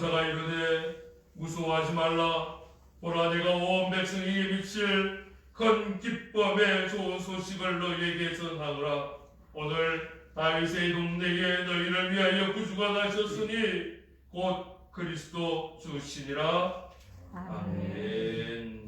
천사가 이르되 무서워하지 말라. 보라 내가 온 백성에게 미칠 큰 기쁨의 좋은 소식을 너희에게 전하노라. 오늘 다윗의 동네에 너희를 위하여 구주가 나셨으니 곧 그리스도 주시니라. 아멘.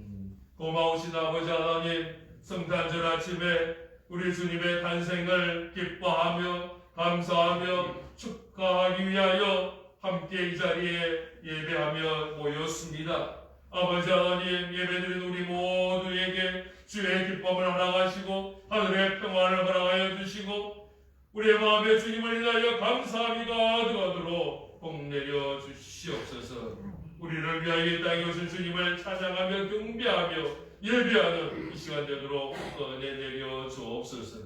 고마우신 아버지 하나님, 성탄절 아침에 우리 주님의 탄생을 기뻐하며 감사하며 축하하기 위하여 함께 이 자리에 예배하며 모였습니다. 아버지 하나님, 예배드린 우리 모두에게 주의 기쁨을 허락하시고 하늘의 평안을 허락하여 주시고 우리의 마음에 주님을 인하여 감사함이 가득하도록 복 내려 주시옵소서. 우리를 위하여 이 땅에 오신 주님을 찬양하며 경배하며 예배하는 이 시간 되도록 은혜 내려 주옵소서.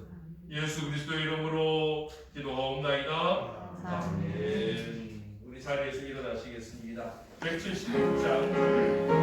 예수 그리스도 이름으로 기도하옵나이다. 아멘. 우리 자리에서 일어나시겠습니다. 176장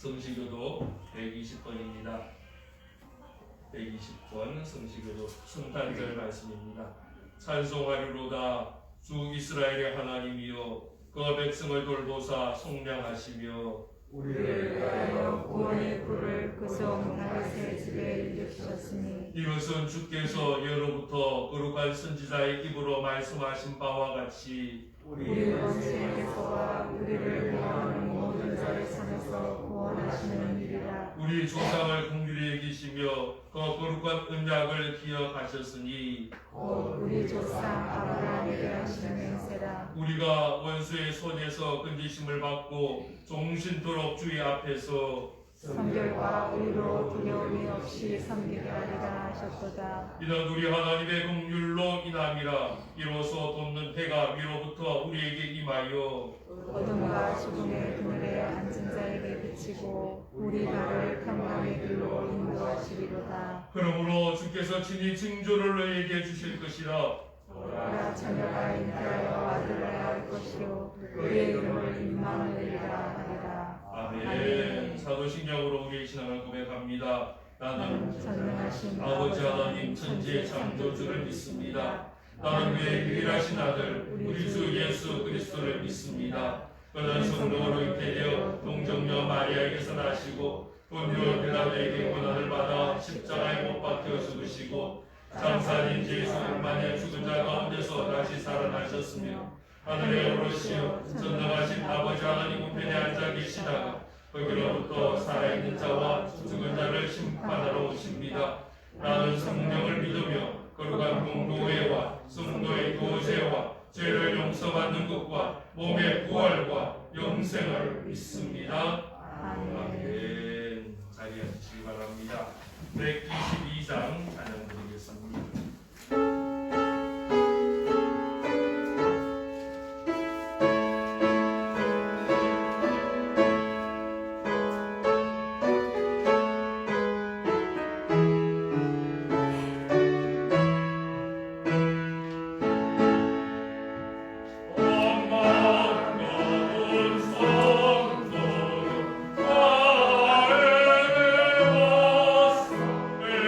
성시교도 120번입니다. 120번 성시교도 성탄절 말씀입니다. 찬송하리로다 주 이스라엘의 하나님이여 그 백성을 돌보사 속량하시며 우리를 위하여 구원의 불을 그 종 다윗의 집에 일으키셨으니 이것은 주께서 예로부터 거룩한 선지자의 입으로 말씀하신 바와 같이 우리 원수에게서와 우리를 위하는 모든 자의 손에서 구원하시는 일이라. 우리 조상을 긍휼히 여기시며 그 거룩한 언약을 기억하셨으니 곧 우리 조상 아브라함에게 하신 맹세라. 우리가 원수의 손에서 건지심을 받고 종신토록 주의 앞에서 성결과 의로 두려움이 없이 섬기게 하리라 하셨도다. 이는 우리 하나님의 긍휼로 인함이라. 이로써 돋는 해가 위로부터 우리에게 임하여 어둠과 죽음의 그늘에 앉은 자에게 비치고 우리 발을 평강의 길로 인도하시리로다. 그러므로 주께서 친히 징조를 너희에게 주실 것이라. 그러나 자녀가 잉태하여 아들을 낳을 것이요 그의 이름을 임마누엘이라 하리라. 아멘. 사도신경으로 우리의 신앙을 고백합니다. 나는 전능하신 아버지 하나님 천지의 창조주를 믿습니다. 나는 그의 유일하신 아들 우리 주 예수 그리스도를 믿습니다. 그는 성령으로 잉태되어 동정녀 마리아에게서 나시고 본디오 빌라도에게 고난을 받아 십자가에 못 박혀 죽으시고 장사인 예수 만에 죽은 자 가운데서 다시 살아나셨으며 하늘에 오르시어 전능하신 아버지 하나님 우편에 앉아 계시다가 거기로부터 살아있는 자와 죽은 자를 심판하러 오십니다. 나는 성령을 믿으며 거룩한 공도회와 성도의 교제와 죄를 용서받는 것과 몸의 부활과 영생을 믿습니다. 아멘. 자리에 앉으시기 바랍니다. 122장 찬양 드리겠습니다. 내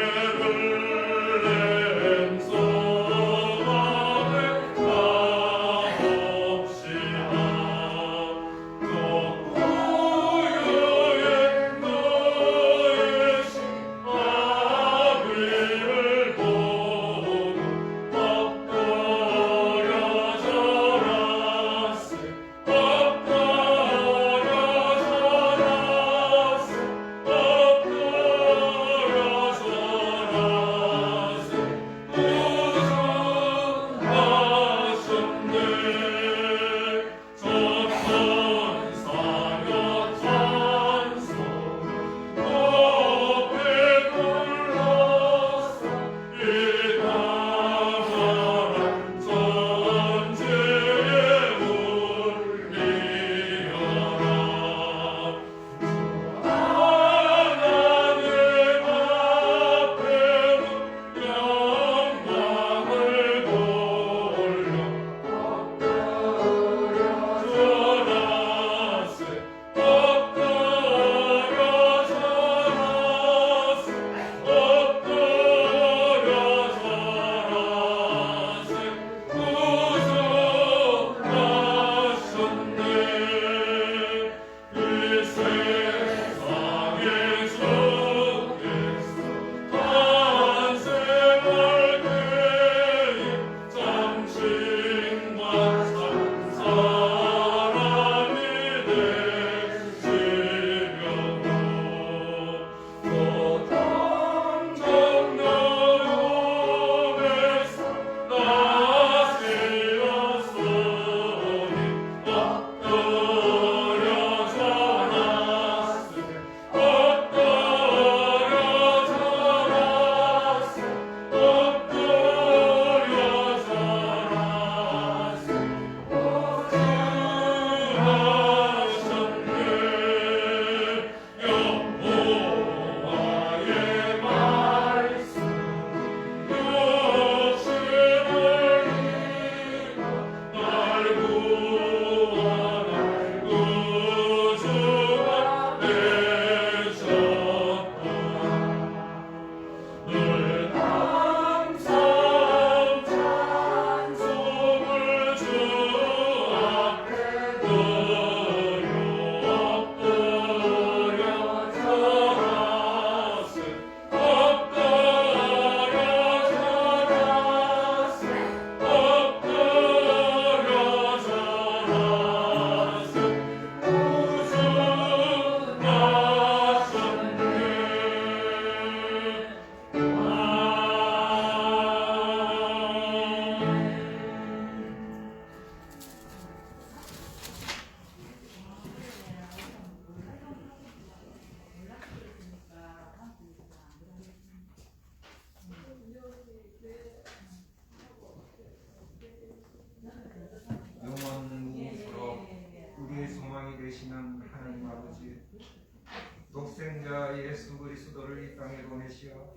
주시어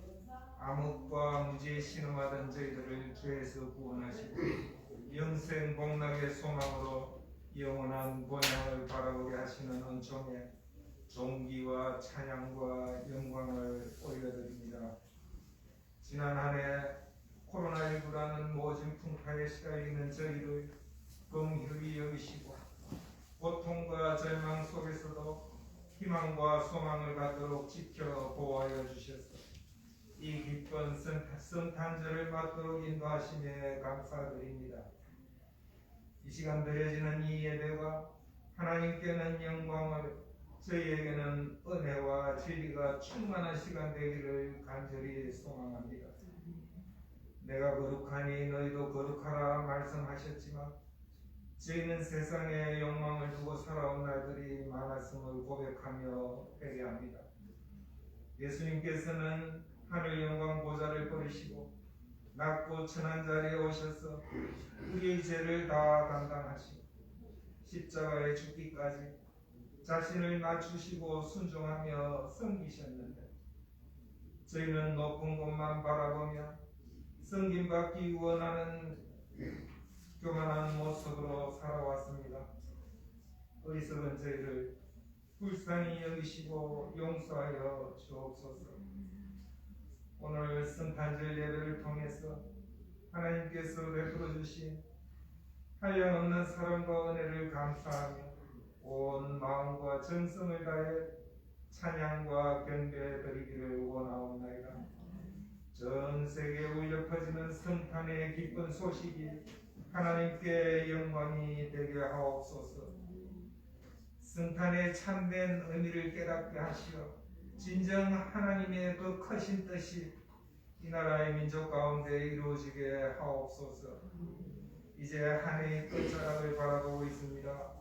암흑과 무지에 신음하던 저희들을 죄에서 구원하시고 영생 복락의 소망으로 영원한 본향을 바라보게 하시는 은총에 존귀와 찬양과 영광을 올려드립니다. 지난 한 해 코로나19라는 모진 풍파에 시달리는 저희를 긍휼히 여기시고 고통과 절망 속에서도 희망과 소망을 갖도록 지켜 보호하여 주셔서 이 기쁜 성탄절을 맞도록 인도하심에 감사드립니다. 이 시간 드려지는 이 예배가 하나님께는 영광을, 저희에게는 은혜와 진리가 충만한 시간 되기를 간절히 소망합니다. 내가 거룩하니 너희도 거룩하라 말씀하셨지만 저희는 세상의 욕망을 두고 살아온 날들이 많았음을 고백하며 회개합니다. 예수님께서는 하늘 영광 보좌를 버리시고 낮고 천한 자리에 오셔서 우리의 죄를 다 담당하시고 십자가에 죽기까지 자신을 낮추시고 순종하며 섬기셨는데 저희는 높은 곳만 바라보며 섬김받기 원하는 교만한 모습으로 살아왔습니다. 어리석은 저희를 불쌍히 여기시고 용서하여 주옵소서. 오늘 성탄절 예배를 통해서 하나님께서 베풀어 주신 한량없는 사랑과 은혜를 감사하며 온 마음과 정성을 다해 찬양과 경배 드리기를 원하옵나이다. 전 세계에 울려 퍼지는 성탄의 기쁜 소식이 하나님께 영광이 되게 하옵소서. 성탄의 참된 의미를 깨닫게 하시어 진정 하나님의 그 크신 뜻이 이 나라의 민족 가운데 이루어지게 하옵소서. 이제 한 해의 끝자락을 바라보고 있습니다.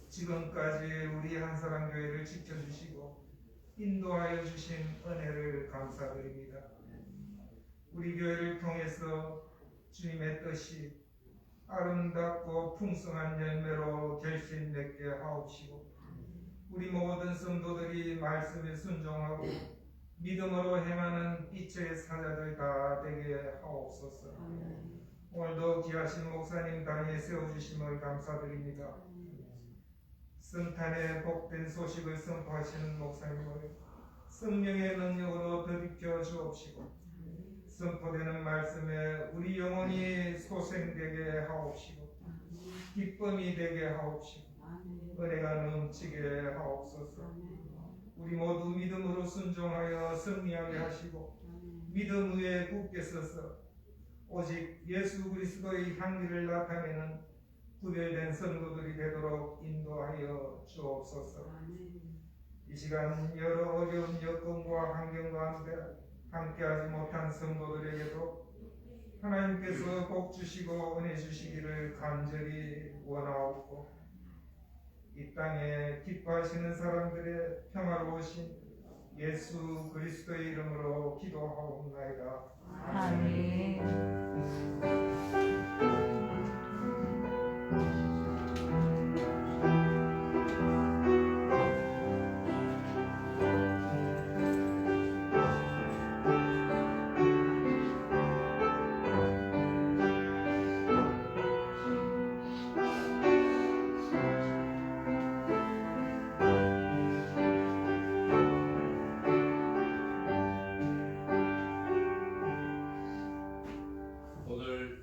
지금까지 우리 한사랑교회를 지켜주시고 인도하여 주신 은혜를 감사드립니다. 우리 교회를 통해서 주님의 뜻이 아름답고 풍성한 열매로 결실 맺게 하옵시고 우리 모든 성도들이 말씀에 순종하고 믿음으로 행하는 빛의 사자들 다 되게 하옵소서. 오늘도 귀하신 목사님 당에 세워주심을 감사드립니다. 성탄의 복된 소식을 선포하시는 목사님을 성령의 능력으로 더비켜 주옵시고 선포되는 말씀에 우리 영혼이 소생되게 하옵시고 기쁨이 되게 하옵시고 은혜가 넘치게 하옵소서. 우리 모두 믿음으로 순종하여 승리하게 하시고 믿음 위에 굳게 서서 오직 예수 그리스도의 향기를 나타내는 구별된 성도들이 되도록 인도하여 주옵소서. 이 시간 여러 어려운 여건과 환경 가운데 함께하지 못한 성도들에게도 하나님께서 복 주시고 은혜 주시기를 간절히 원하옵고 이 땅에 기뻐하시는 사람들의 평화로우신 예수 그리스도의 이름으로 기도하옵나이다. 아멘.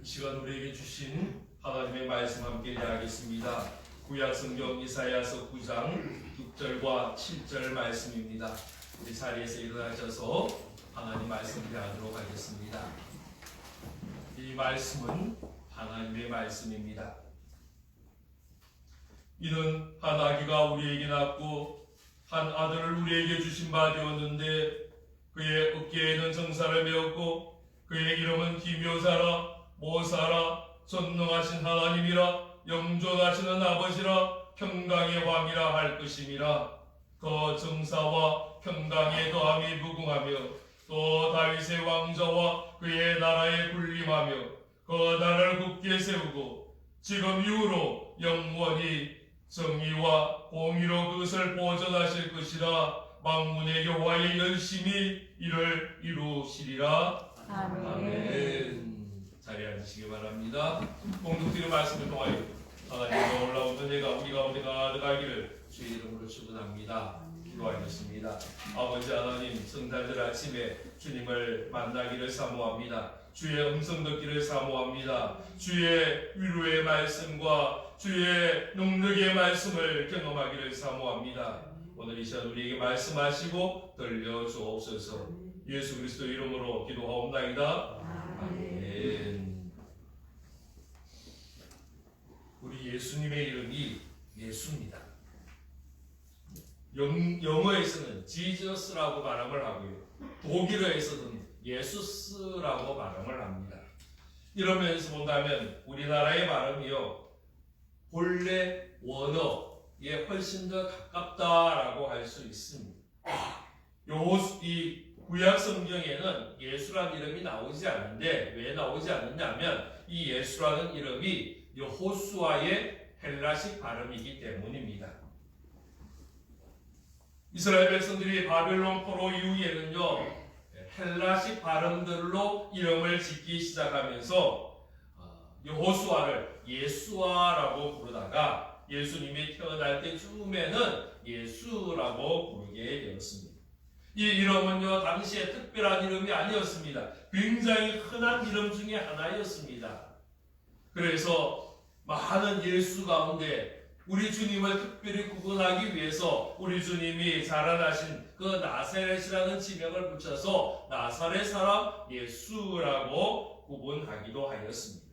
이 시간 우리에게 주신 하나님의 말씀 함께 이야기하겠습니다. 구약 성경 이사야서 9장 6절과 7절 말씀입니다. 우리 자리에서 일어나셔서 하나님 말씀 대하도록 하겠습니다. 이 말씀은 하나님의 말씀입니다. 이는 한 아기가 우리에게 낳고 한 아들을 우리에게 주신 바 되었는데 그의 어깨에는 정사를 메었고 그의 이름은 기묘사라 모사라 전능하신 하나님이라 영존하시는 아버지라 평강의 왕이라 할 것임이라. 그 정사와 평강의 더함이 무궁하며 또 다윗의 왕좌와 그의 나라에 군림하며 그 나라를 굳게 세우고 지금 이후로 영원히 정의와 공의로 그것을 보존하실 것이라. 만군의 여호와의 열심히 이를 이루시리라. 아멘. 아멘. 자리에 앉으시기 바랍니다. 공동체의 말씀을 통하여 하나님의 놀라운 은혜가 우리 가운데 가득하기를 주의 이름으로 축원합니다. 기도하겠습니다. 아버지 하나님, 성탄절 아침에 주님을 만나기를 사모합니다. 주의 음성 듣기를 사모합니다. 주의 위로의 말씀과 주의 능력의 말씀을 경험하기를 사모합니다. 오늘 이 시간 우리에게 말씀하시고 들려주옵소서. 예수 그리스도 이름으로 기도하옵나이다. 아멘. 우리 예수님의 이름이 예수입니다. 영어에서는 지저스라고 발음을 하고요. 독일어에서는 예수스라고 발음을 합니다. 이런 면에서 본다면 우리나라의 발음이요, 본래 원어에 훨씬 더 가깝다라고 할 수 있습니다. 이 구약 성경에는 예수라는 이름이 나오지 않는데 왜 나오지 않느냐면 이 예수라는 이름이 여호수아의 헬라식 발음이기 때문입니다. 이스라엘 백성들이 바벨론 포로 이후에는요, 헬라식 발음들로 이름을 짓기 시작하면서 여호수아를 예수아라고 부르다가 예수님이 태어날 때쯤에는 예수라고 부르게 되었습니다. 이 이름은요, 당시에 특별한 이름이 아니었습니다. 굉장히 흔한 이름 중에 하나였습니다. 그래서 많은 예수 가운데 우리 주님을 특별히 구분하기 위해서 우리 주님이 자라나신 그 나사렛이라는 지명을 붙여서 나사렛 사람 예수라고 구분하기도 하였습니다.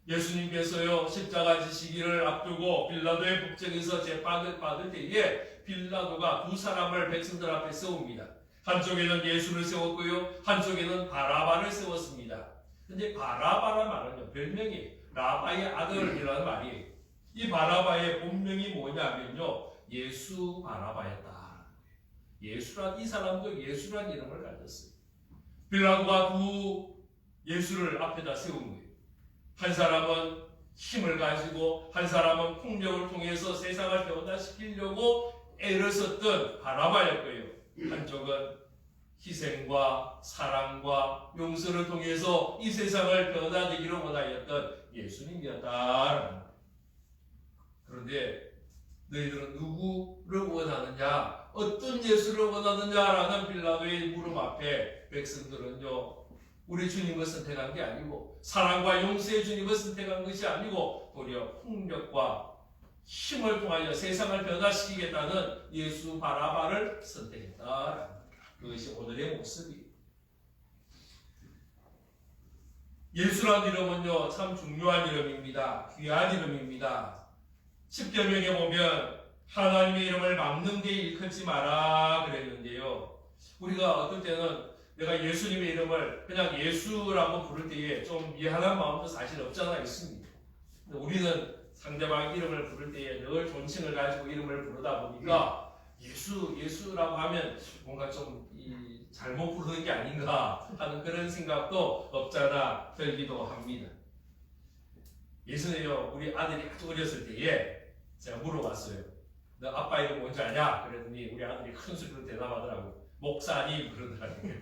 예수님께서요, 십자가 지시기를 앞두고 빌라도의 북정에서 재판을 받을 때에 빌라도가 두 사람을 백성들 앞에 세웁니다. 한쪽에는 예수를 세웠고요, 한쪽에는 바라바를 세웠습니다. 근데 바라바란 말은요, 별명이 라바의 아들이라는 말이에요. 이 바라바의 본명이 뭐냐면요, 예수 바라바였다. 예수란, 이 사람도 예수란 이름을 가졌어요. 빌라도가 두 예수를 앞에다 세운 거예요. 한 사람은 힘을 가지고 한 사람은 폭력을 통해서 세상을 변화시키려고 애를 썼던 바라바였고요. 한쪽은 희생과 사랑과 용서를 통해서 이 세상을 변화되기를 원하였던 예수님이었다. 그런데 너희들은 누구를 원하느냐, 어떤 예수를 원하느냐라는 빌라도의 물음 앞에 백성들은요, 우리 주님을 선택한 게 아니고 사랑과 용서의 주님을 선택한 것이 아니고 도리어 폭력과 힘을 통하여 세상을 변화시키겠다는 예수 바라바를 선택했다. 그것이 오늘의 모습이에요. 예수라는 이름은요, 참 중요한 이름입니다. 귀한 이름입니다. 십계명에 보면 하나님의 이름을 막는 데 일컫지 마라 그랬는데요, 우리가 어떨 때는 내가 예수님의 이름을 그냥 예수라고 부를 때에 좀 미안한 마음도 사실 없잖아 있습니다. 우리는 상대방 이름을 부를 때에 늘 존칭을 가지고 이름을 부르다 보니까 예수라고 하면 뭔가 좀 잘못 부르는 게 아닌가 하는 그런 생각도 없잖아 들기도 합니다. 예전에요, 우리 아들이 아주 어렸을 때에 제가 물어봤어요. 너 아빠 이름 뭔지 아냐? 그랬더니 우리 아들이 큰 소리로 대답하더라고요. 목사님 그러더라고요.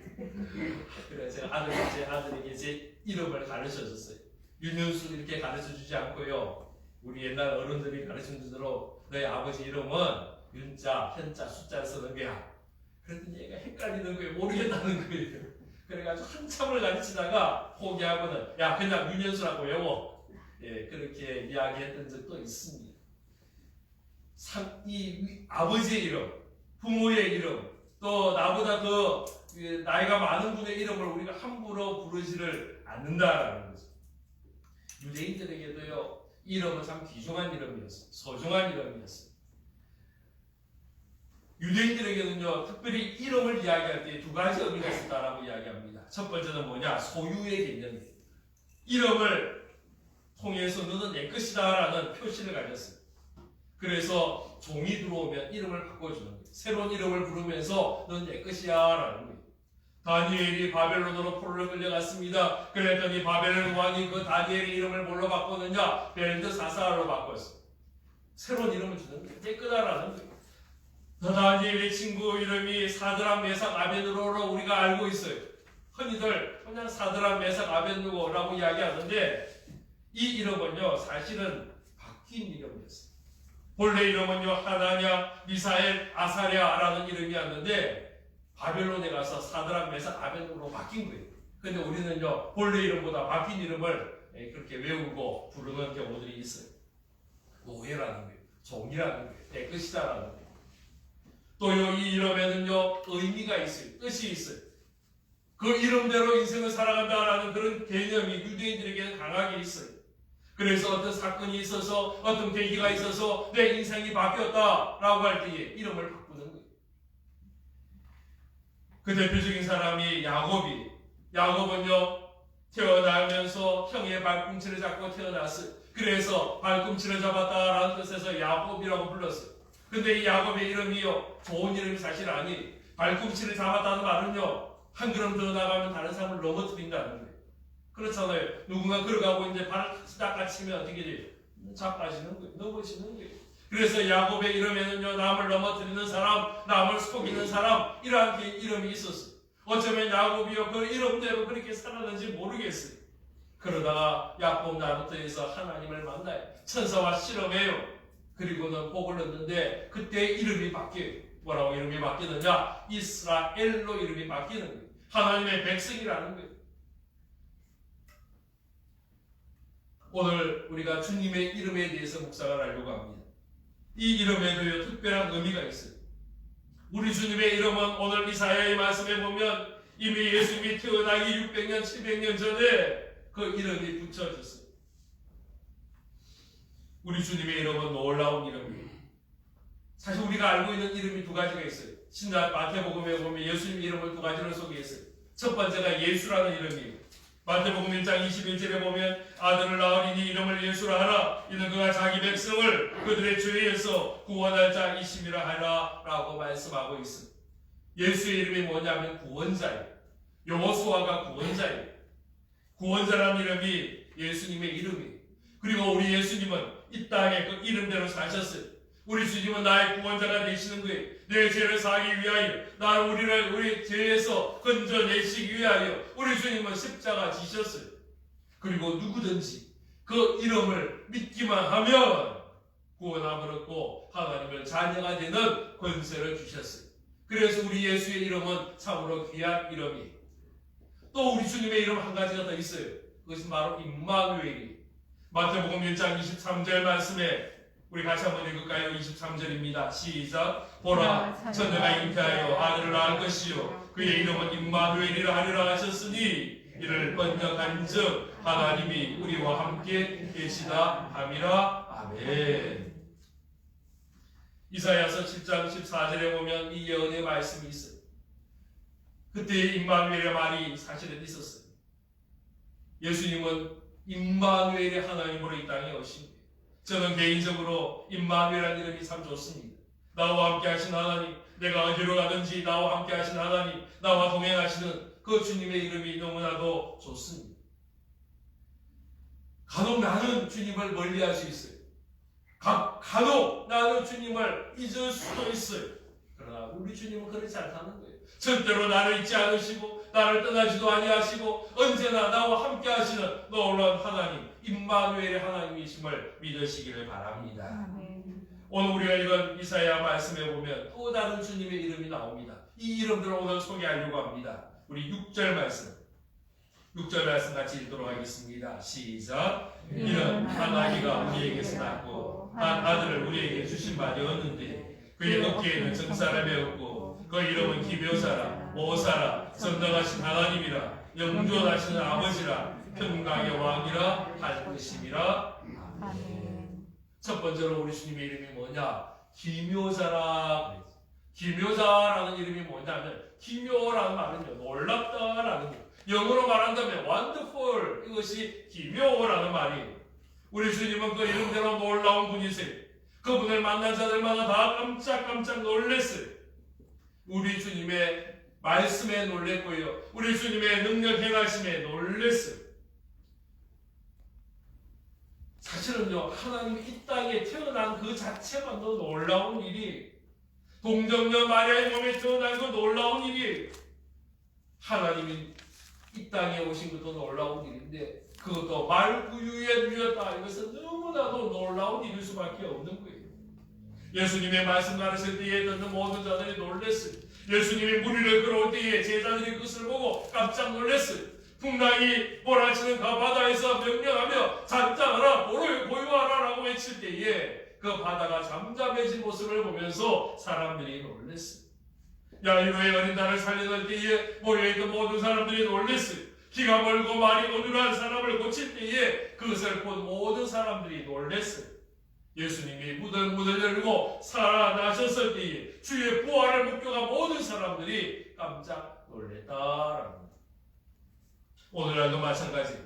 그래서 제가 제 아들에게 제 이름을 가르쳐줬어요. 윤현수 이렇게 가르쳐주지 않고요, 우리 옛날 어른들이 가르쳐준 대로 너희 아버지 이름은 윤자, 현자, 숫자를 쓰는 거야. 그랬더니 얘가 헷갈리는 거예요. 모르겠다는 거예요. 그래가지고 한참을 가르치다가 포기하고는 야 그냥 윤현수라고 외워. 예, 그렇게 이야기했던 적도 있습니다. 이 아버지의 이름, 부모의 이름, 또 나보다 더 나이가 많은 분의 이름을 우리가 함부로 부르지를 않는다라는 거죠. 유대인들에게도요, 이름은 참 귀중한 이름이었어요. 소중한 이름이었어요. 유대인들에게는요, 특별히 이름을 이야기할 때 두 가지 의미가 있었다라고 이야기합니다. 첫 번째는 뭐냐? 소유의 개념이에요. 이름을 통해서 너는 내 것이다라는 표시를 가졌어요. 그래서 종이 들어오면 이름을 바꿔주는 거예요. 새로운 이름을 부르면서 넌 내 것이야라는 거예요. 다니엘이 바벨론으로 포로를 끌려갔습니다. 그랬더니 바벨론 왕이 그 다니엘의 이름을 뭘로 바꿨느냐? 벨드사사로 바꿨어요. 새로운 이름을 주는 거예요. 내 거다라는 거예요. 다니엘의 친구 이름이 사드락 메삭 아벤느고로 우리가 알고 있어요. 흔히들 그냥 사드락 메삭 아벤느고라고 이야기하는데 이 이름은요 사실은 바뀐 이름이었어요. 본래 이름은요 하나냐, 미사엘, 아사랴라는 이름이었는데 바벨론에 가서 사드락 메삭 아벤느고로 바뀐 거예요. 근데 우리는요 본래 이름보다 바뀐 이름을 그렇게 외우고 부르는 경우들이 있어요. 노예라는 거예요. 종이라는 거예요. 내 것이다라는 거예요. 또요 이 이름에는요 의미가 있어요. 뜻이 있어요. 그 이름대로 인생을 살아간다라는 그런 개념이 유대인들에게는 강하게 있어요. 그래서 어떤 사건이 있어서 어떤 계기가 있어서 내 인생이 바뀌었다라고 할 때에 이름을 바꾸는 거예요. 그 대표적인 사람이 야곱은요 태어나면서 형의 발꿈치를 잡고 태어났어요. 그래서 발꿈치를 잡았다라는 뜻에서 야곱이라고 불렀어요. 근데 이 야곱의 이름이요 좋은 이름이 사실 아니. 발꿈치를 잡았다는 말은요 한 걸음 더 나가면 다른 사람을 넘어뜨린다는 거예요. 그렇잖아요. 누군가 걸어가고 이제 발을 딱 갇히면 어떻게 돼요? 자빠지는 거예요. 넘어지는 거예요. 그래서 야곱의 이름에는요 남을 넘어뜨리는 사람, 남을 속이는 사람 이러한 이름이 있었어요. 어쩌면 야곱이요 그 이름대로 그렇게 살았는지 모르겠어요. 그러다가 야곱 나루터 해서 하나님을 만나요. 천사와 실험해요. 그리고는 복을 얻는데 그때 이름이 바뀌어요. 뭐라고 이름이 바뀌느냐? 이스라엘로 이름이 바뀌는 거예요. 하나님의 백성이라는 거예요. 오늘 우리가 주님의 이름에 대해서 묵상을 하려고 합니다. 이 이름에도요 특별한 의미가 있어요. 우리 주님의 이름은 오늘 이사야의 말씀에 보면 이미 예수님이 태어나기 600년, 700년 전에 그 이름이 붙여졌어요. 우리 주님의 이름은 놀라운 이름이에요. 사실 우리가 알고 있는 이름이 두 가지가 있어요. 신약 마태복음에 보면 예수님의 이름을 두 가지로 소개했어요. 첫 번째가 예수라는 이름이에요. 마태복음 1장 21절에 보면 아들을 낳으리니 이름을 예수라 하라. 이는 그가 자기 백성을 그들의 죄에서 구원할 자이심이라 하라 라고 말씀하고 있어요. 예수의 이름이 뭐냐면 구원자예요. 여호수아가 구원자예요. 구원자라는 이름이 예수님의 이름이에요. 그리고 우리 예수님은 이 땅에 그 이름대로 사셨어요. 우리 주님은 나의 구원자가 되시는 거예요. 내 죄를 사하기 위하여, 우리를 우리 죄에서 건져내시기 위하여 우리 주님은 십자가 지셨어요. 그리고 누구든지 그 이름을 믿기만 하면 구원함을 얻고 하나님의 자녀가 되는 권세를 주셨어요. 그래서 우리 예수의 이름은 참으로 귀한 이름이에요. 또 우리 주님의 이름 한 가지가 더 있어요. 그것이 바로 임마누엘이에요. 마태복음 1장 23절 말씀에 우리 같이 한번 읽을까요? 23절입니다. 시작. 보라, 처녀가 잉태하여 아들을 낳을 것이요 그의 이름은 임마누엘이라 하리라 하셨으니 이를 번역한즉 하나님이 우리와 함께 계시다 함이라. 아멘. 이사야서 7장 14절에 보면 이 예언의 말씀이 있어요. 그때 임마누엘의 말이 사실은 있었어요. 예수님은 임마누엘의 하나님으로 이 땅에 오신 거예요. 저는 개인적으로 임마누엘이라는 이름이 참 좋습니다. 나와 함께 하신 하나님, 내가 어디로 가든지 나와 함께 하신 하나님, 나와 동행하시는 그 주님의 이름이 너무나도 좋습니다. 간혹 나는 주님을 멀리할 수 있어요. 간혹 나는 주님을 잊을 수도 있어요. 그러나 우리 주님은 그렇지 않다는 거예요. 절대로 나를 잊지 않으시고 나를 떠나지도 아니하시고 언제나 나와 함께 하시는 놀라운 하나님, 임마누엘의 하나님이심을 믿으시기를 바랍니다. 오늘 우리가 읽은 이사야 말씀에 보면 또 다른 주님의 이름이 나옵니다. 이 이름들을 오늘 소개하려고 합니다. 우리 6절 말씀. 6절 말씀 같이 읽도록 하겠습니다. 시작. 이는 하나님가 우리에게서 낳고 한 아들을 우리에게 주신 바 되었는데 그의 어깨에는 정사를 메었고 그 이름은 기묘자라 모사라 전능하신 하나님이라 영존하시는 아버지라 평강의 왕이라 할 것임이라. 아멘. 첫 번째로 우리 주님의 이름이 뭐냐? 기묘자라. 기묘자라는 이름이 뭐냐면 기묘라는 말은요 놀랍다라는 거. 영어로 말한다면 wonderful, 이것이 기묘라는 말이에요. 우리 주님은 그 이름대로 놀라운 분이세요. 그분을 만난 자들마다 다 깜짝깜짝 놀랐어요. 우리 주님의 말씀에 놀랬고요, 우리 주님의 능력 행하심에 놀랬어요. 사실은요 하나님이 이 땅에 태어난 그 자체가 너무 놀라운 일이, 동정녀 마리아의 몸에 태어난 건 놀라운 일이에요. 하나님이 이 땅에 오신 것도 놀라운 일인데 그것도 말구유에 누렸다. 이것은 너무나도 놀라운 일일 수밖에 없는 거예요. 예수님의 말씀 가르칠 때에 듣는 모든 자들이 놀랐어요. 예수님이 무리를 끌어올 때에 제자들이 그것을 보고 깜짝 놀랐어요. 풍랑이 몰아치는 그 바다에서 명령하며 잠잠하라 고요하라 라고 외칠 때에 그 바다가 잠잠해진 모습을 보면서 사람들이 놀랐어요. 야이로의 어린 딸을 살려낼 때에 모여있던 모든 사람들이 놀랐어요. 기가 멀고 말이 어눌한 사람을 고칠 때에 그것을 본 모든 사람들이 놀랐어요. 예수님이 문을 열고 살아나셨을 때에 주의 부활을 목격한 모든 사람들이 깜짝 놀랐다라는 겁니다. 오늘날도 마찬가지.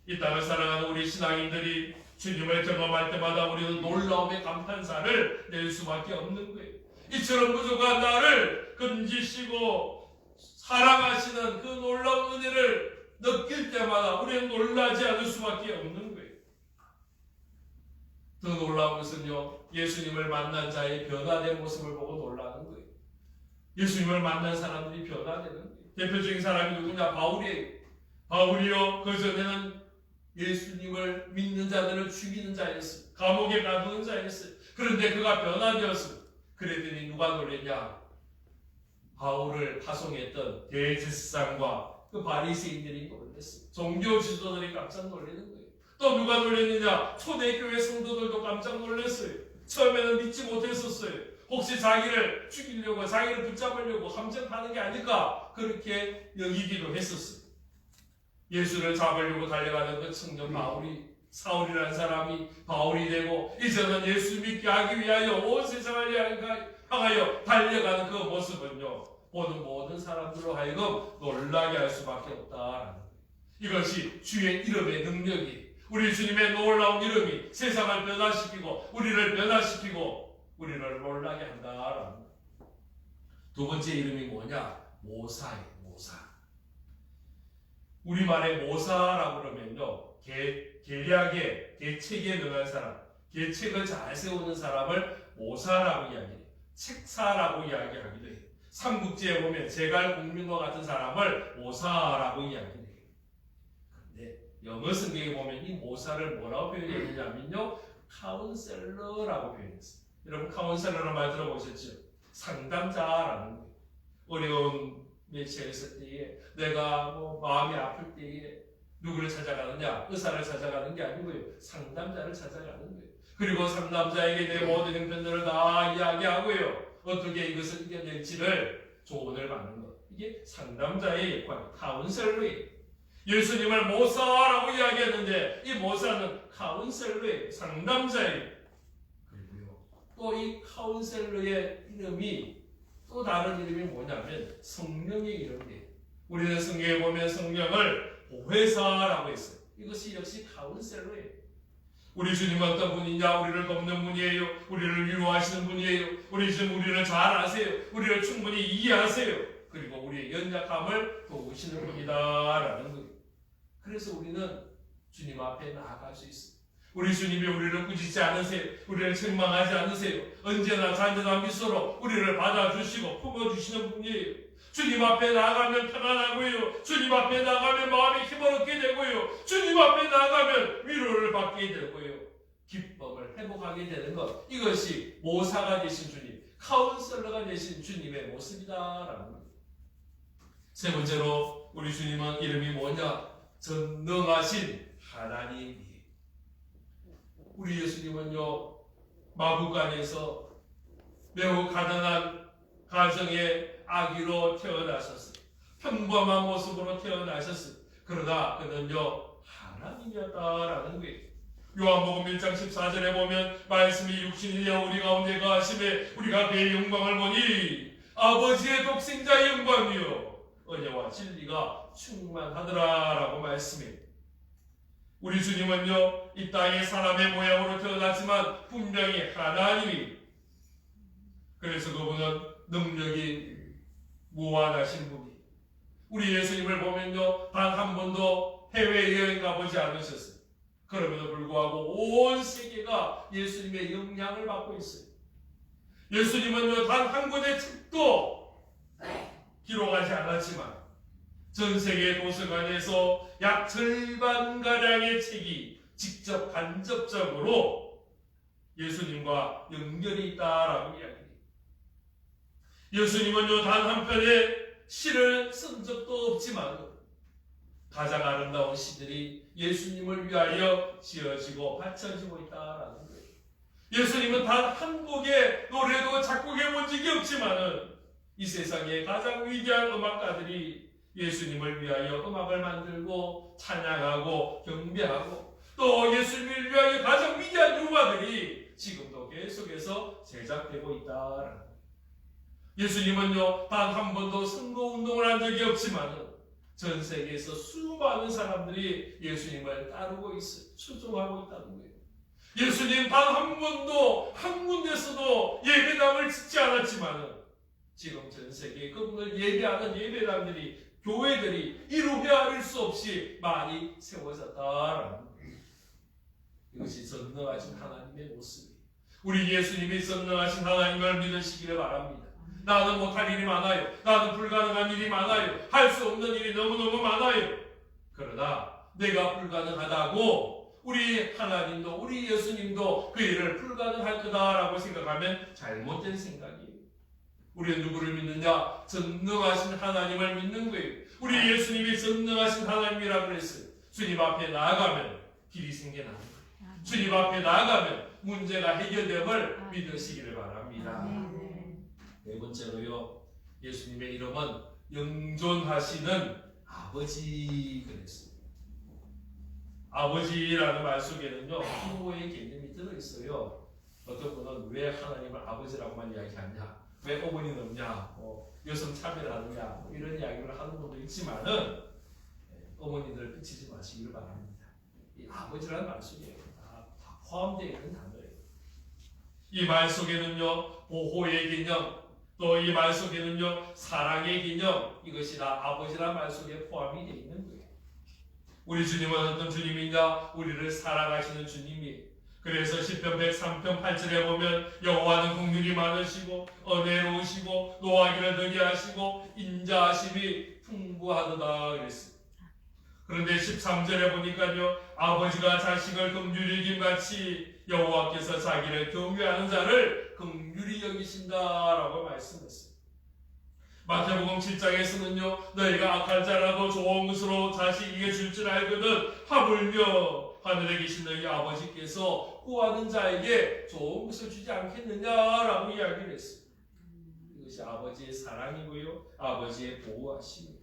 이 땅을 사랑하는 우리 신앙인들이 주님을 경험할 때마다 우리는 놀라움의 감탄사를 낼 수밖에 없는 거예요. 이처럼 부족한 나를 건지시고 사랑하시는 그 놀라운 은혜를 느낄 때마다 우리는 놀라지 않을 수밖에 없는 거예요. 더 놀라운 것은요, 예수님을 만난 자의 변화된 모습을 보고 놀라는 거예요. 예수님을 만난 사람들이 변화되는 거예요. 대표적인 사람이 누구냐? 바울이에요. 바울이요, 그전에는 예수님을 믿는 자들을 죽이는 자였어요. 감옥에 가두는 자였어요. 그런데 그가 변화되었어요. 그랬더니 누가 놀랬냐? 바울을 파송했던 대제사장과 그 바리새인들이 놀랐어요. 종교 지도자들이 깜짝 놀라는 거예요. 또 누가 놀랐느냐? 초대교회 성도들도 깜짝 놀랐어요. 처음에는 믿지 못했었어요. 혹시 자기를 죽이려고, 자기를 붙잡으려고 함정하는 게 아닐까? 그렇게 여기기도 했었어요. 예수를 잡으려고 달려가는 그 청년 바울이, 사울이라는 사람이 바울이 되고 이제는 예수 믿게 하기 위하여 온 세상을 향하여 달려가는 그 모습은요, 보는 모든 사람들로 하여금 놀라게 할 수밖에 없다라는 거예요. 이것이 주의 이름의 능력이, 우리 주님의 놀라운 이름이 세상을 변화시키고 우리를 변화시키고 우리를 놀라게 한다라는 거예요. 두 번째 이름이 뭐냐? 모사예요. 모사. 우리말에 모사라고 그러면요, 계략에, 계책에 능한 사람, 계책을 잘 세우는 사람을 모사라고 이야기해요. 책사라고 이야기하기도 해요. 삼국지에 보면 제갈공명과 같은 사람을 모사라고 이야기해요. 그런데 영어 성경에 보면 이 모사를 뭐라고 표현했느냐면요, 카운셀러라고 표현했어요. 여러분 카운셀러라는 말 들어보셨죠? 상담자라는 거예요. 어려운 매체에 있을 때에, 내가 마음이 아플 때에 누구를 찾아가느냐? 의사를 찾아가는 게 아니고요, 상담자를 찾아가는 거예요. 그리고 상담자에게 내 모든 형편들을 다 이야기하고요, 어떻게 이것을 이겨낼지를 조언을 받는 것. 이게 상담자의 역할, 카운셀러예요. 예수님을 모사라고 이야기했는데 이 모사는 카운셀러예요. 상담자예요. 그리고요, 또 이 카운셀러의 이름이 또 다른 이름이 뭐냐면 성령의 이름이에요. 우리는 성경에 보면 성령을 보혜사라고 했어요. 이것이 역시 카운셀러예요. 우리 주님은 어떤 분이냐? 우리를 돕는 분이에요. 우리를 위로하시는 분이에요. 우리 주님 우리를 잘 아세요. 우리를 충분히 이해하세요. 그리고 우리의 연약함을 도우시는 분이다라는 거예요. 그래서 우리는 주님 앞에 나아갈 수 있어요. 우리 주님이 우리를 꾸짖지 않으세요. 우리를 책망하지 않으세요. 언제나 잔잔한 미소로 우리를 받아주시고 품어주시는 분이에요. 주님 앞에 나가면 편안하고요, 주님 앞에 나가면 마음이 힘을 얻게 되고요, 주님 앞에 나가면 위로를 받게 되고요, 기쁨을 회복하게 되는 것. 이것이 모사가 되신 주님, 카운셀러가 되신 주님의 모습이다라는 거예요. 세 번째로 우리 주님은 이름이 뭐냐? 전능하신 하나님이에요. 우리 예수님은요, 마구간에서 매우 가난한 가정의 아기로 태어나셨어요. 평범한 모습으로 태어나셨어요. 그러나 그는요, 하나님이었다라는 거예요. 요한복음 1장 14절에 보면 말씀이 육신이 되어 우리 가운데 거하심에 우리가 그의 영광을 보니 아버지의 독생자의 영광이요 은혜와 진리가 충만하더라라고 말씀해요. 우리 주님은요, 이 땅에 사람의 모양으로 태어났지만 분명히 하나님이, 그래서 그분은 능력이 무한하신 분이, 우리 예수님을 보면요, 단 한 번도 해외여행 가보지 않으셨어요. 그럼에도 불구하고 온 세계가 예수님의 영향을 받고 있어요. 예수님은요, 단 한 권의 책도 기록하지 않았지만 전 세계 도서관에서 약 절반가량의 책이 직접 간접적으로 예수님과 연결이 있다라고 이야기해요. 예수님은요, 단 한 편의 시를 쓴 적도 없지만 가장 아름다운 시들이 예수님을 위하여 지어지고 바쳐지고 있다라는 거예요. 예수님은 단 한 곡의 노래도 작곡해 본 적이 없지만은 이 세상의 가장 위대한 음악가들이 예수님을 위하여 음악을 만들고 찬양하고 경배하고 또 예수님을 위하여 가장 위대한 유화들이 지금도 계속해서 제작되고 있다라는 거예요. 예수님은요, 단 한 번도 선거운동을 한 적이 없지만 전 세계에서 수많은 사람들이 예수님을 따르고 있어요. 순종하고 있다는 거예요. 예수님 단 한 번도 한 군데서도 예배당을 짓지 않았지만 지금 전 세계에 그분을 예배하는 예배당들이, 교회들이 이루 헤아릴 수 없이 많이 세워졌다라는 거예요. 이것이 전능하신 하나님의 모습이에요. 우리 예수님이 전능하신 하나님을 믿으시기를 바랍니다. 나는 못할 일이 많아요. 나는 불가능한 일이 많아요. 할 수 없는 일이 너무너무 많아요. 그러나 내가 불가능하다고 우리 하나님도 우리 예수님도 그 일을 불가능할 거다라고 생각하면 잘못된 생각이에요. 우리는 누구를 믿느냐? 전능하신 하나님을 믿는 거예요. 우리 예수님이 전능하신 하나님이라고 그랬어요. 주님 앞에 나아가면 길이 생겨나는 거예요. 주님 앞에 나아가면 문제가 해결됨을 믿으시기를 바랍니다. 네 번째로요, 예수님의 이름은 영존하시는 아버지 그랬어요. 아버지라는 말 속에는요, 부모의 개념이 들어있어요. 어떤 분은 왜 하나님을 아버지라고만 이야기하냐, 왜 어머니는 없냐, 여성 차별하느냐, 이런 이야기를 하는 분도 있지만은 어머니들 끝이지 마시기를 바랍니다. 이 아버지라는 말 속에 다 포함되어 있는 단어예요. 이 말 속에는요, 보호의 개념, 또 이 말 속에는요, 사랑의 개념, 이것이 다 아버지라는 말 속에 포함이 되어 있는 거예요. 우리 주님은 어떤 주님이냐? 우리를 사랑하시는 주님이에요. 그래서 시편 103편 8절에 보면 여호와는 긍휼이 많으시고 은혜로우시고 노하기를 더디 하시고 인자하심이 풍부하도다 그랬어요. 그런데 13절에 보니까요, 아버지가 자식을 긍휼히 여김같이 여호와께서 자기를 경외하는 자를 긍휼히 여기신다라고 말씀했어요. 마태복음 7장에서는요, 너희가 악할 자라도 좋은 것으로 자식에게 줄 줄 알거든 하물며 하늘에 계신 너희 아버지께서 구하는 자에게 좋은 것을 주지 않겠느냐라고 이야기를 했어요. 이것이 아버지의 사랑이고요, 아버지의 보호하심이에요.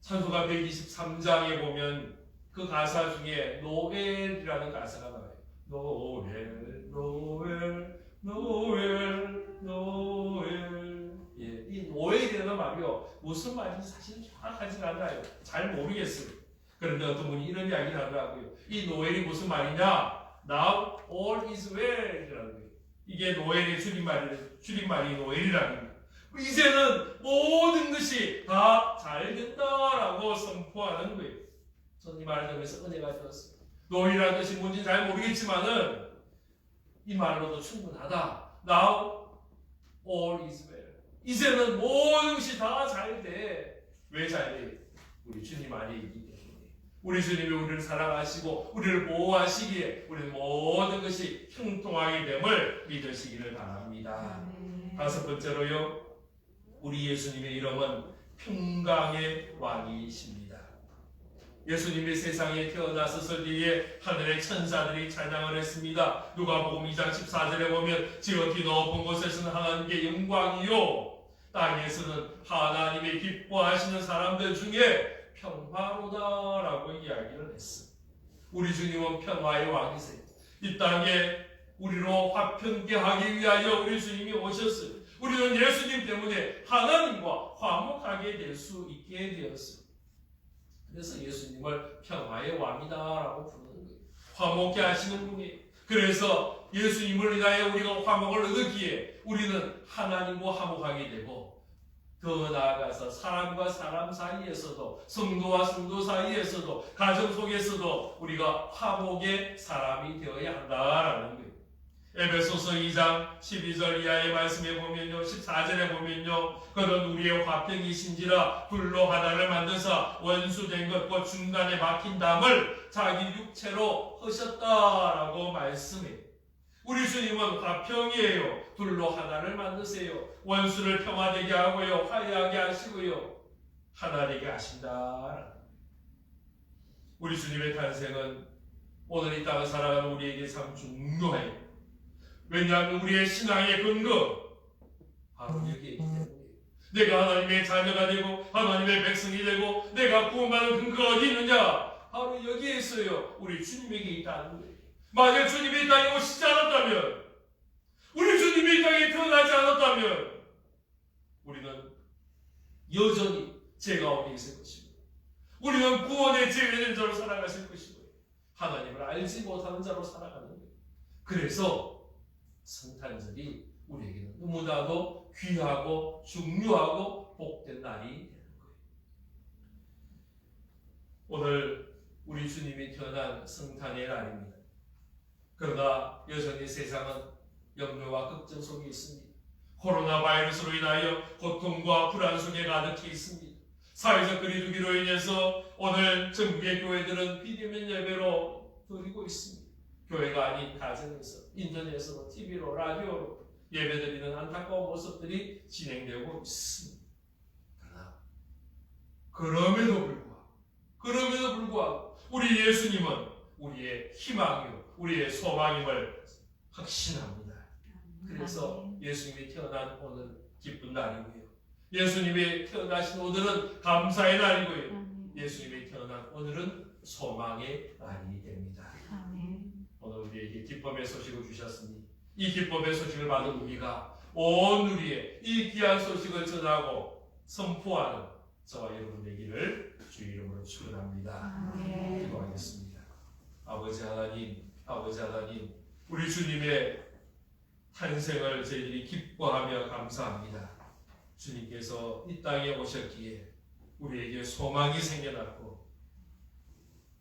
찬송가 123장에 보면 그 가사 중에 노엘이라는 가사가 나와요. 노엘, 노엘, 노엘, 노엘. 예, 이 노엘이라는 말이요, 무슨 말인지 사실 정확하지 않아요. 잘 모르겠어요. 그런데 어떤 분이 이런 이야기를 하더라고요. 이 노엘이 무슨 말이냐? Now all is well이라는 거예요. 이게 노엘의 줄임말이 노엘이라는 거예요. 이제는 모든 것이 다 잘 된다라고 선포하는 거예요. 저는 이 말을 들으면서 은혜가 되었어요. 노엘이라는 뜻이 뭔지 잘 모르겠지만은 이 말로도 충분하다. Now all is well. 이제는 모든 것이 다 잘 돼. 왜 잘 돼? 우리 주님 안에 있기 때문에. 우리 주님이 우리를 사랑하시고 우리를 보호하시기에 우리는 모든 것이 형통하게 됨을 믿으시기를 바랍니다. 다섯 번째로요, 우리 예수님의 이름은 평강의 왕이십니다. 예수님이 세상에 태어나셨을 때에 하늘의 천사들이 찬양을 했습니다. 누가복음 2장 14절에 보면 지극히 높은 곳에서는 하나님께 영광이요, 땅에서는 하나님의 기뻐하시는 사람들 중에 평화로다라고 이야기를 했습니다. 우리 주님은 평화의 왕이세요. 이 땅에 우리로 화평케 하기 위하여 우리 주님이 오셨어요. 우리는 예수님 때문에 하나님과 화목하게 될 수 있게 되었어요. 그래서 예수님을 평화의 왕이다라고 부르는 거예요. 화목케 하시는 분이에요. 그래서 예수님을 인하여 우리가 화목을 얻었기에 우리는 하나님과 화목하게 되고, 더 나아가서 사람과 사람 사이에서도, 성도와 성도 사이에서도, 가정 속에서도 우리가 화목의 사람이 되어야 한다라는 거예요. 에베소서 2장 12절 이하의 말씀에 보면요, 14절에 보면요, 그는 우리의 화평이신지라 불로 하나를 만드사 원수된 것과 중간에 막힌 담을 자기 육체로 하셨다라고 말씀해요. 우리 주님은 화평이에요. 둘로 하나를 만드세요. 원수를 평화되게 하고요, 화해하게 하시고요, 하나 되게 하신다. 우리 주님의 탄생은 오늘 이 땅을 살아가는 우리에게 참 중요해요. 왜냐하면 우리의 신앙의 근거 바로 여기에 있기 때문에, 내가 하나님의 자녀가 되고 하나님의 백성이 되고 내가 구원받는 근거가 어디 있느냐? 바로 여기에 있어요. 우리 주님에게 있다는 거예요. 만약 주님이 이 땅에 오시지 않았다면, 우리 주님이 이 땅에 태어나지 않았다면 우리는 여전히 죄 가운데 있을 것이고, 우리는 구원의 제외된 자로 살아가실 것이고, 하나님을 알지 못하는 자로 살아가는 거예요. 그래서 성탄절이 우리에게는 너무나도 귀하고 중요하고 복된 날이 되는 거예요. 오늘 우리 주님이 태어난 성탄의 날입니다. 그러나 여전히 세상은 염려와 걱정 속에 있습니다. 코로나 바이러스로 인하여 고통과 불안 속에 가득해 있습니다. 사회적 거리두기로 인해서 오늘 전국의 교회들은 비대면 예배로 드리고 있습니다. 교회가 아닌 가정에서, 인터넷으로, TV로, 라디오로 예배드리는 안타까운 모습들이 진행되고 있습니다. 그러나 그럼에도 불구하고 우리 예수님은 우리의 희망이요, 우리의 소망임을 확신합니다. 그래서 예수님이 태어난 오늘 기쁜 날이고요, 예수님이 태어나신 오늘은 감사의 날이고요, 예수님이 태어난 오늘은 소망의 날이 됩니다. 오늘 우리에게 기쁨의 소식을 주셨으니 이 기쁨의 소식을 받은 우리가 온 우리의 이 귀한 소식을 전하고 선포하는 저와 여러분 되기를 주 이름으로 축원합니다. 기도하겠습니다. 아버지 하나님, 우리 주님의 탄생을 저희들이 기뻐하며 감사합니다. 주님께서 이 땅에 오셨기에 우리에게 소망이 생겨났고,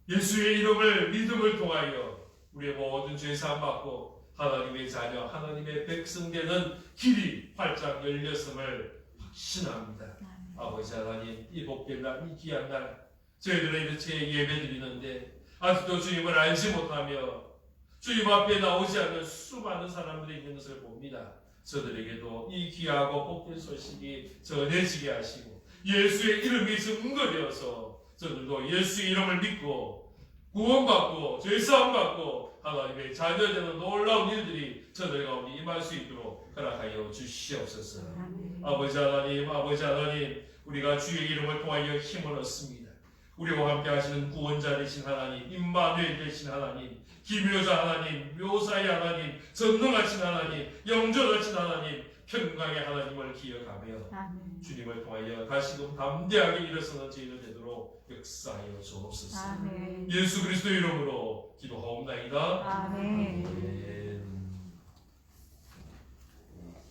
예수의 이름을 믿음을 통하여 우리의 모든 죄 사함 받고 하나님의 자녀, 하나님의 백성 되는 길이 활짝 열렸음을 확신합니다. 아버지 하나님, 이 복된 날, 이 귀한 날 저희들은 이렇게 예배 드리는데 아직도 주님을 알지 못하며 주님 앞에 나오지 않는 수많은 사람들이 있는 것을 봅니다. 저들에게도 이 귀하고 복된 소식이 전해지게 하시고 예수의 이름이 증거되어서 저들도 예수의 이름을 믿고 구원받고 죄사함 받고 하나님의 자녀되는 놀라운 일들이 저들 가운데 임할 수 있도록 허락하여 주시옵소서. 아버지 하나님, 우리가 주의 이름을 통하여 힘을 얻습니다. 우리와 함께 하시는 구원자 되신 하나님, 임마누엘 되신 하나님, 기묘자 하나님, 묘사의 하나님, 전능하신 하나님, 영존하신 하나님, 평강의 하나님을 기억하며 주님을 통하여 다시금 담대하게 일어서는 저희들 되도록 역사하여 주옵소서. 예수 그리스도 이름으로 기도하옵나이다. 아멘.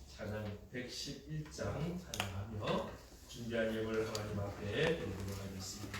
찬양 111장 찬양하며 준비한 예물을 하나님 앞에 드리도록 하겠습니다.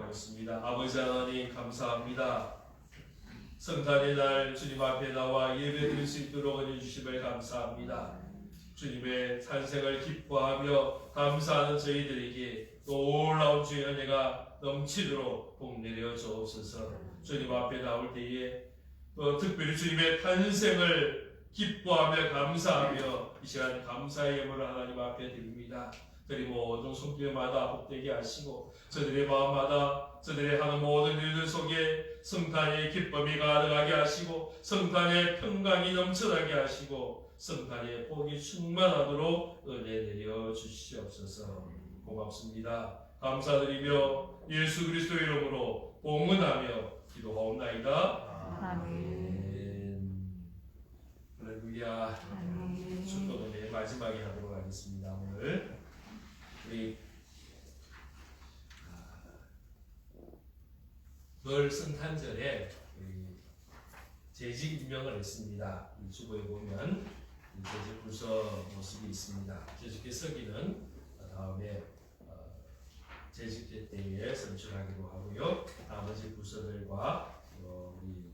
기도하겠습니다. 아버지 하나님 감사합니다. 성탄의 날 주님 앞에 나와 예배드릴 수 있도록 은혜 주심을 감사합니다. 주님의 탄생을 기뻐하며 감사하는 저희들에게 놀라운 주의 은혜가 넘치도록 복 내려 주옵소서. 주님 앞에 나올 때에 또 특별히 주님의 탄생을 기뻐하며 감사하며 이 시간 감사의 예물을 하나님 앞에 드립니다. 저희 모든 손길마다 복되게 하시고 저들의 마음마다 저들의 하는 모든 일들 속에 성탄의 기쁨이 가득하게 하시고 성탄의 평강이 넘쳐나게 하시고 성탄의 복이 충만하도록 은혜 내려 주시옵소서. 고맙습니다. 감사드리며 예수 그리스도의 이름으로 봉헌하며 기도하옵나이다. 아멘. 할렐루야. 아멘. 축도문의 마지막에 하도록 하겠습니다. 오늘 우리 늘 성탄절에 재직 임명을 했습니다. 이 주보에 보면 재직 부서 모습이 있습니다. 재직의 서기는 다음에 재직제 때에 선출하기로 하고요. 나머지 부서들과 우리